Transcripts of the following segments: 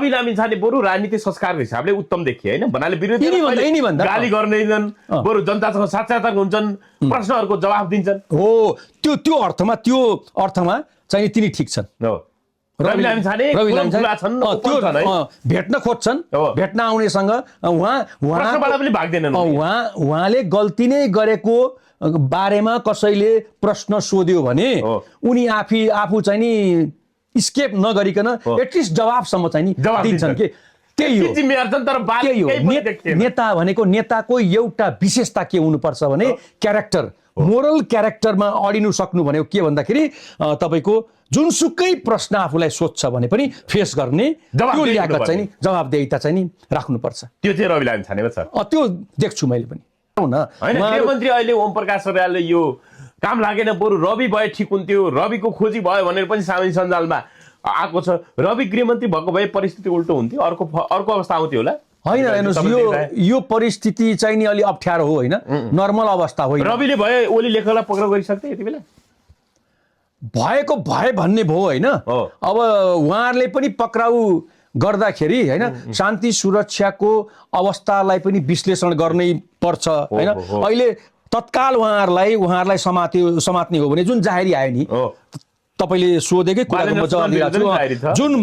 रवि लामिछाने बरु राजनीतिक संस्कारको हिसाबले उत्तम देखिए हैन भन्नाले विरोधी गाली गर्दैनन् बरु जनतासँग साक्षात्कार हुन्छन् प्रश्नहरूको जवाफ दिन्छन् हो त्यो अर्थमा चाहिँ तिनी ठीक छन् रवि लामिछाने भेट्न खोज्छन् भेट्न आउनेसँग प्रश्नबाट पनि भाग्दैनन् उहाँले गल्ती नै गरेको बारेमा कसैले प्रश्न सोध्यो भने उनी आफू चाहिँ नि स्केप नगरिकन एटलिस्ट जवाफसम्म चाहिँ नि दिन्छन् के त्यही हो नेता भनेको नेताको एउटा विशेषता के हुनुपर्छ भने क्यारेक्टर मोरल क्यारेक्टरमा अडिनु सक्नु भनेको के भन्दाखेरि तपाईको जुनसुकै प्रश्न आफूलाई सोध्छ भने पनि फेस गर्ने त्यो ल्याकत चाहिँ नि जवाफदेहिता चाहिँ नि राख्नुपर्छ त्यो चाहिँ रवि लामिछानेमा छ त्यो देख्छु मैले पनि हैन गृहमन्त्री अहिले ओम प्रकाश अर्यालले यो काम लागेन बरु रवि भए ठिक हुन्थ्यो रविको खोजी भयो भनेर पनि सामाजिक सञ्जालमा आएको छ रवि गृहमन्त्री भएको भए परिस्थिति उल्टो हुन्थ्यो अर्को अवस्था आउँथ्यो होला हैन हेर्नुस् यो परिस्थिति चाहिँ नि अलि अप्ठ्यारो हो हैन नर्मल अवस्था होइन रविले भए ओली लेखकलाई पक्राउ गरिसक्थे यति बेला भएको भए भन्ने भयो हैन अब उहाँहरूले पनि पक्राउ गर्दाखेरि हैन शान्ति सुरक्षाको अवस्थालाई पनि विश्लेषण गर्नै पर्छ हैन अहिले तत्काल उहाँहरूलाई समात्ने हो भने जुन जाहेरी आयो नि तपाईले सोधेकै कुराको म जवाफ दिइराछु जुन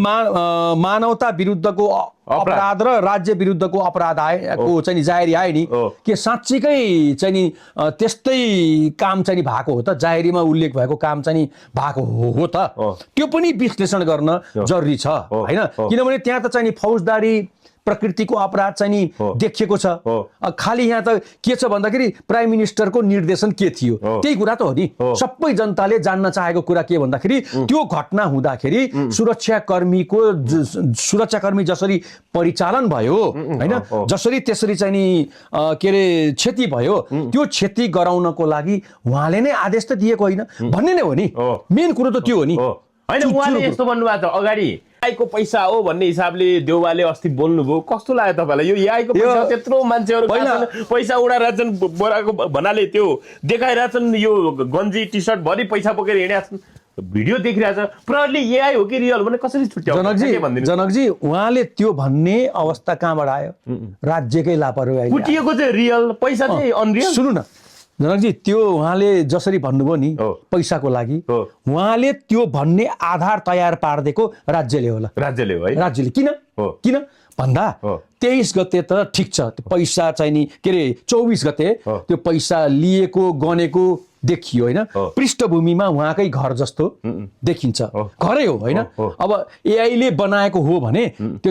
मानवता विरुद्धको अपराध र राज्य विरुद्धको अपराध आएको चाहिँ नि जाहेरी आयो नि के साँच्चीकै चाहिँ नि त्यस्तै काम चाहिँ नि भएको हो त जाहेरीमा उल्लेख भएको काम चाहिँ नि भएको हो त त्यो पनि विश्लेषण गर्न जरुरी छ हैन किनभने त्यहाँ त चाहिँ नि फौजदारी प्रकृतिको अपराध चाहिँ नि देखिएको छ खाली यहाँ त के छ भन्दाखेरि प्राइम मिनिस्टरको निर्देशन के थियो त्यही कुरा त हो नि सबै जनताले जान्न चाहेको कुरा के भन्दाखेरि त्यो घटना हुँदाखेरि सुरक्षाकर्मी जसरी परिचालन भयो हैन जसरी त्यसरी चाहिँ नि के रे क्षति भयो त्यो क्षति गराउनको लागि उहाँले नै आदेश त दिएको होइन भन्ने नै हो नि मेन कुरो त त्यो हो नि हैन उहाँले यस्तो भन्नुभएको छ अगाडि एआईको पैसा हो भन्ने हिसाबले देउवाले अस्ति बोल्नुभयो कस्तो लाग्यो तपाईलाई यो एआईको पैसा त्यत्रो मान्छेहरु पैसा उडाइरहेछन् बोराको भन्नाले त्यो देखाइरहेछन् यो गन्जी टी शर्ट भरि पैसा बोकेर हिँडेछन् भिडियो देखिरहेछ प्रहरीले एआई हो कि रियल भने कसरी छुट्याउँछ जनकजी उहाँले त्यो भन्ने अवस्था कहाँबाट आयो राज्यकै लापरवाही कुटिएको चाहिँ रियल पैसा चाहिँ अनरियल सुन्नु न जनकजी त्यो उहाँले जसरी भन्नुभयो नि पैसाको लागि उहाँले त्यो भन्ने आधार तयार पार्दिएको राज्यले होला राज्यले हो है राज्यले किन भन्दा 23 गते त ठिक छ पैसा चाहिँ नि के रे 24 गते त्यो पैसा लिएको गनेको देखियो हैन पृष्ठभूमिमा उहाँकै घर जस्तो देखिन्छ घरै हो हैन अब एआईले बनाएको हो भने